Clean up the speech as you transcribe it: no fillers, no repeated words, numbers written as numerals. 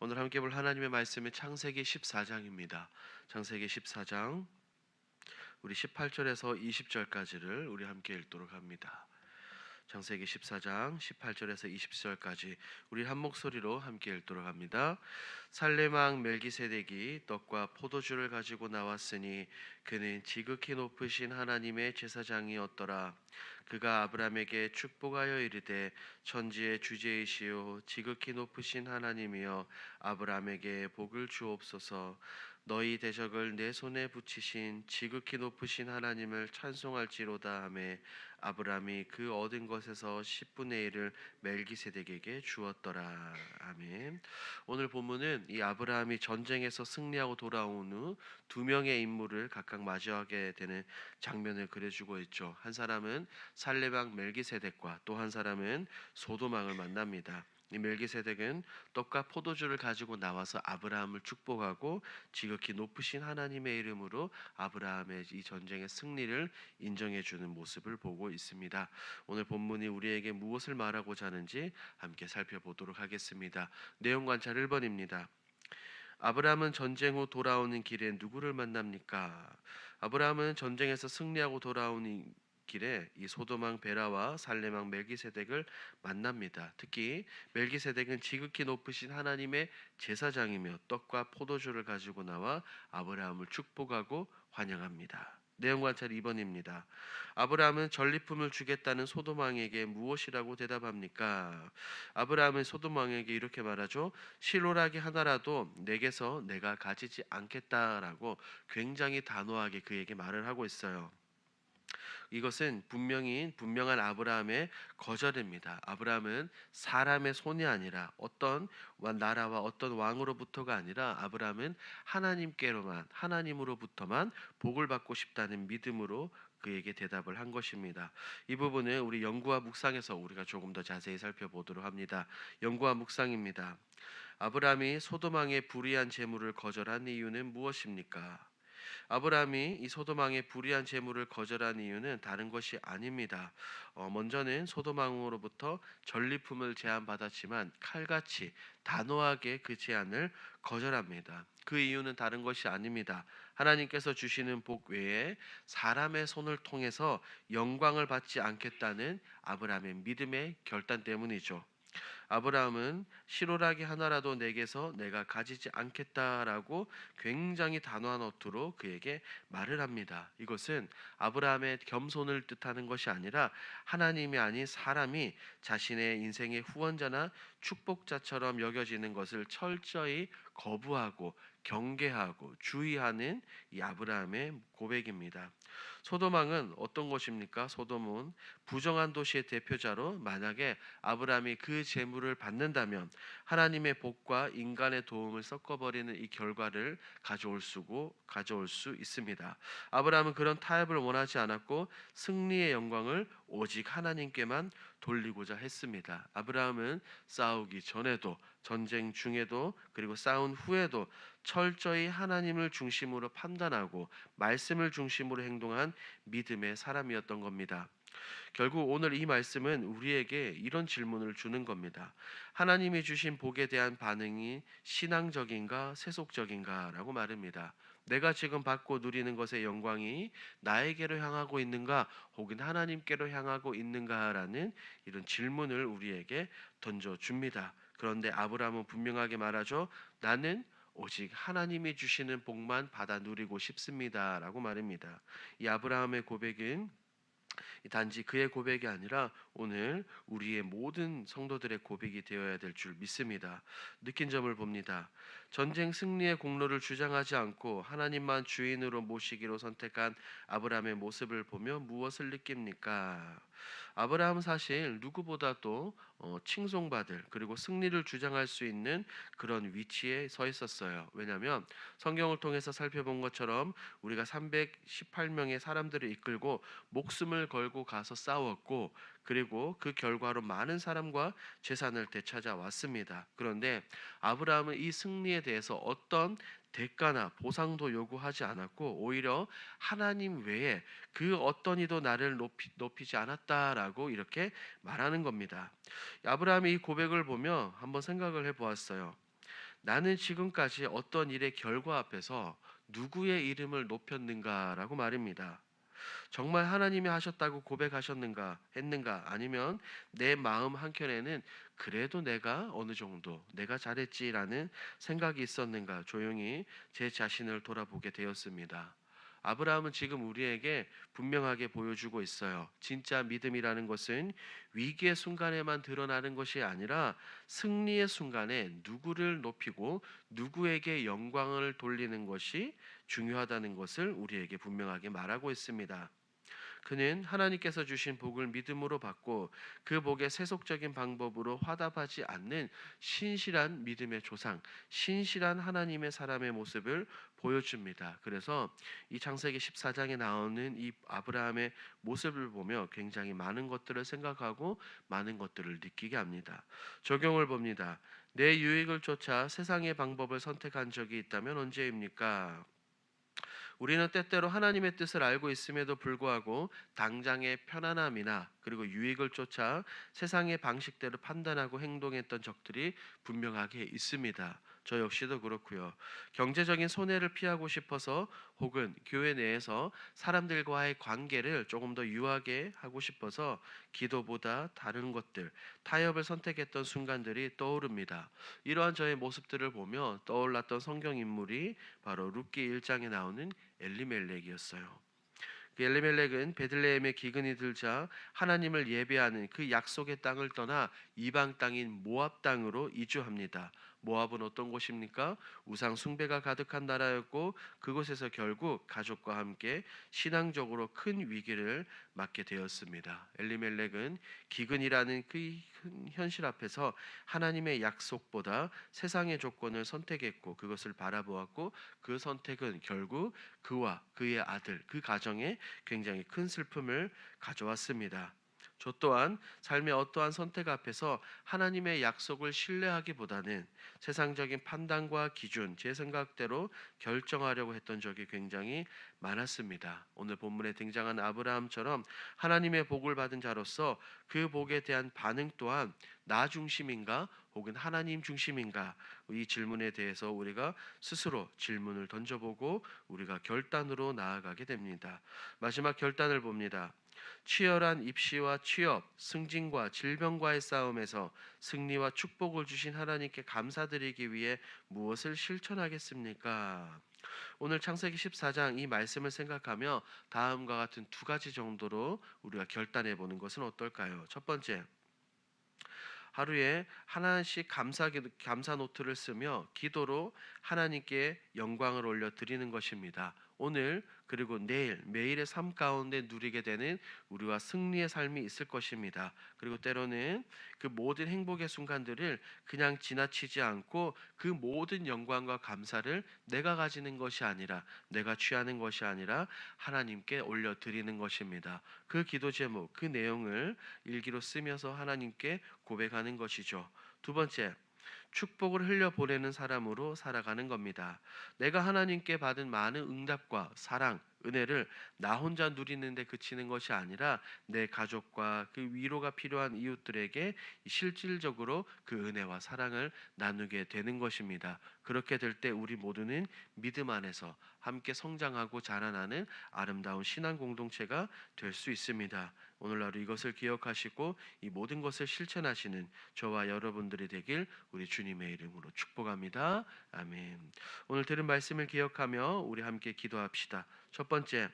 오늘 함께 볼 하나님의 말씀은 창세기 14장입니다. 창세기 14장 우리 18절에서 20절까지를 우리 함께 읽도록 합니다. 창세기 14장 18절에서 20절까지 우리 한 목소리로 함께 읽도록 합니다. 살레망 멜기세덱이 떡과 포도주를 가지고 나왔으니 그는 지극히 높으신 하나님의 제사장이었더라. 그가 아브라함에게 축복하여 이르되 천지의 주제이시오 지극히 높으신 하나님이여 아브라함에게 복을 주옵소서. 너희 대적을 내 손에 붙이신 지극히 높으신 하나님을 찬송할지로다 하매 아브라함이 그 얻은 것에서 10분의 1을 멜기세덱에게 주었더라. 아멘. 오늘 본문은 이 아브라함이 전쟁에서 승리하고 돌아온 후 두 명의 인물을 각각 마주하게 되는 장면을 그려주고 있죠. 한 사람은 살레방 멜기세덱과 또 한 사람은 소돔왕을 만납니다. 이 멜기세덱은 떡과 포도주를 가지고 나와서 아브라함을 축복하고 지극히 높으신 하나님의 이름으로 아브라함의 이 전쟁의 승리를 인정해 주는 모습을 보고 있습니다. 오늘 본문이 우리에게 무엇을 말하고자 하는지 함께 살펴보도록 하겠습니다. 내용 관찰 1번입니다. 아브라함은 전쟁 후 돌아오는 길에 누구를 만납니까? 아브라함은 전쟁에서 승리하고 돌아오는 길에 이 소돔왕 베라와 살렘왕 멜기세덱을 만납니다. 특히 멜기세덱은 지극히 높으신 하나님의 제사장이며 떡과 포도주를 가지고 나와 아브라함을 축복하고 환영합니다. 내용 관찰 2번입니다. 아브라함은 전리품을 주겠다는 소돔 왕에게 무엇이라고 대답합니까? 아브라함은 소돔 왕에게 이렇게 말하죠. 실오라기 하나라도 내게서 내가 가지지 않겠다라고 굉장히 단호하게 그에게 말을 하고 있어요. 이것은 분명한 아브라함의 거절입니다. 아브라함은 사람의 손이 아니라 어떤 나라와 어떤 왕으로부터가 아니라 아브라함은 하나님으로부터만 복을 받고 싶다는 믿음으로 그에게 대답을 한 것입니다. 이 부분은 우리 연구와 묵상에서 우리가 조금 더 자세히 살펴보도록 합니다. 연구와 묵상입니다. 아브라함이 소돔 왕의 불의한 제물을 거절한 이유는 무엇입니까? 아브라함이 이 소돔 왕의 불의한 제물을 거절한 이유는 다른 것이 아닙니다. 먼저는 소돔 왕으로부터 전리품을 제안받았지만 칼같이 단호하게 그 제안을 거절합니다. 그 이유는 다른 것이 아닙니다. 하나님께서 주시는 복 외에 사람의 손을 통해서 영광을 받지 않겠다는 아브라함의 믿음의 결단 때문이죠. 아브라함은 실오라기 하나라도 내게서 내가 가지지 않겠다라고 굉장히 단호한 어투로 그에게 말을 합니다. 이것은 아브라함의 겸손을 뜻하는 것이 아니라 하나님이 아닌 사람이 자신의 인생의 후원자나 축복자처럼 여겨지는 것을 철저히 거부하고 경계하고 주의하는 이 아브라함의 고백입니다. 소돔왕은 어떤 곳입니까? 소돔은 부정한 도시의 대표자로 만약에 아브라함이 그 재물을 받는다면 하나님의 복과 인간의 도움을 섞어버리는 이 결과를 가져올 수 있습니다. 아브라함은 그런 타협을 원하지 않았고 승리의 영광을 오직 하나님께만 돌리고자 했습니다. 아브라함은 싸우기 전에도 전쟁 중에도 그리고 싸운 후에도 철저히 하나님을 중심으로 판단하고 말씀을 중심으로 행동한 믿음의 사람이었던 겁니다. 결국 오늘 이 말씀은 우리에게 이런 질문을 주는 겁니다. 하나님이 주신 복에 대한 반응이 신앙적인가 세속적인가라고 말입니다. 내가 지금 받고 누리는 것의 영광이 나에게로 향하고 있는가 혹은 하나님께로 향하고 있는가라는 이런 질문을 우리에게 던져줍니다. 그런데 아브라함은 분명하게 말하죠. 나는 오직 하나님이 주시는 복만 받아 누리고 싶습니다라고 말입니다. 이 아브라함의 고백은 단지 그의 고백이 아니라 오늘 우리의 모든 성도들의 고백이 되어야 될 줄 믿습니다. 느낀 점을 봅니다. 전쟁 승리의 공로를 주장하지 않고 하나님만 주인으로 모시기로 선택한 아브라함의 모습을 보며 무엇을 느낍니까? 아브라함은 사실 누구보다도 칭송받을 그리고 승리를 주장할 수 있는 그런 위치에 서 있었어요. 왜냐하면 성경을 통해서 살펴본 것처럼 우리가 318명의 사람들을 이끌고 목숨을 걸고 가서 싸웠고 그리고 그 결과로 많은 사람과 재산을 되찾아왔습니다. 그런데 아브라함은 이 승리에 대해서 어떤 대가나 보상도 요구하지 않았고 오히려 하나님 외에 그 어떤 이도 나를 높이지 않았다라고 이렇게 말하는 겁니다. 아브라함이 이 고백을 보며 한번 생각을 해보았어요. 나는 지금까지 어떤 일의 결과 앞에서 누구의 이름을 높였는가라고 말입니다. 정말 하나님이 하셨다고 고백하셨는가 했는가, 아니면 내 마음 한켠에는 그래도 내가 어느 정도 내가 잘했지라는 생각이 있었는가, 조용히 제 자신을 돌아보게 되었습니다. 아브라함은 지금 우리에게 분명하게 보여주고 있어요. 진짜 믿음이라는 것은 위기의 순간에만 드러나는 것이 아니라 승리의 순간에 누구를 높이고 누구에게 영광을 돌리는 것이 중요하다는 것을 우리에게 분명하게 말하고 있습니다. 그는 하나님께서 주신 복을 믿음으로 받고 그 복에 세속적인 방법으로 화답하지 않는 신실한 믿음의 조상, 신실한 하나님의 사람의 모습을 보여줍니다. 그래서 이 창세기 14장에 나오는 이 아브라함의 모습을 보며 굉장히 많은 것들을 생각하고 많은 것들을 느끼게 합니다. 적용을 봅니다. 내 유익을 쫓아 세상의 방법을 선택한 적이 있다면 언제입니까? 우리는 때때로 하나님의 뜻을 알고 있음에도 불구하고 당장의 편안함이나 그리고 유익을 쫓아 세상의 방식대로 판단하고 행동했던 적들이 분명하게 있습니다. 저 역시도 그렇고요. 경제적인 손해를 피하고 싶어서 혹은 교회 내에서 사람들과의 관계를 조금 더 유하게 하고 싶어서 기도보다 다른 것들, 타협을 선택했던 순간들이 떠오릅니다. 이러한 저의 모습들을 보며 떠올랐던 성경 인물이 바로 룻기 1장에 나오는 엘리멜렉이었어요. 그 엘리멜렉은 베들레헴에 기근이 들자 하나님을 예배하는 그 약속의 땅을 떠나 이방 땅인 모압 땅으로 이주합니다. 모압은 어떤 곳입니까? 우상 숭배가 가득한 나라였고 그곳에서 결국 가족과 함께 신앙적으로 큰 위기를 맞게 되었습니다. 엘리멜렉은 기근이라는 그 현실 앞에서 하나님의 약속보다 세상의 조건을 선택했고 그것을 바라보았고 그 선택은 결국 그와 그의 아들, 그 가정에 굉장히 큰 슬픔을 가져왔습니다. 저 또한 삶의 어떠한 선택 앞에서 하나님의 약속을 신뢰하기보다는 세상적인 판단과 기준, 제 생각대로 결정하려고 했던 적이 굉장히 많았습니다. 오늘 본문에 등장한 아브라함처럼 하나님의 복을 받은 자로서 그 복에 대한 반응 또한 나 중심인가 혹은 하나님 중심인가, 이 질문에 대해서 우리가 스스로 질문을 던져보고 우리가 결단으로 나아가게 됩니다. 마지막 결단을 봅니다. 치열한 입시와 취업, 승진과 질병과의 싸움에서 승리와 축복을 주신 하나님께 감사드리기 위해 무엇을 실천하겠습니까? 오늘 창세기 14장 이 말씀을 생각하며 다음과 같은 두 가지 정도로 우리가 결단해 보는 것은 어떨까요? 첫 번째, 하루에 하나씩 감사 노트를 쓰며 기도로 하나님께 영광을 올려 드리는 것입니다. 오늘 그리고 내일 매일의 삶 가운데 누리게 되는 우리와 승리의 삶이 있을 것입니다. 그리고 때로는 그 모든 행복의 순간들을 그냥 지나치지 않고 그 모든 영광과 감사를 내가 가지는 것이 아니라, 내가 취하는 것이 아니라 하나님께 올려 드리는 것입니다. 그 기도 제목, 그 내용을 일기로 쓰면서 하나님께 고백하는 것이죠. 두 번째, 축복을 흘려 보내는 사람으로 살아가는 겁니다. 내가 하나님께 받은 많은 응답과 사랑, 은혜를 나 혼자 누리는데 그치는 것이 아니라 내 가족과 그 위로가 필요한 이웃들에게 실질적으로 그 은혜와 사랑을 나누게 되는 것입니다. 그렇게 될 때 우리 모두는 믿음 안에서 함께 성장하고 자라나는 아름다운 신앙 공동체가 될 수 있습니다. 오늘 하루 이것을 기억하시고 이 모든 것을 실천하시는 저와 여러분들이 되길 우리 주님의 이름으로 축복합니다. 아멘. 오늘 들은 말씀을 기억하며 우리 함께 기도합시다. 첫 번째,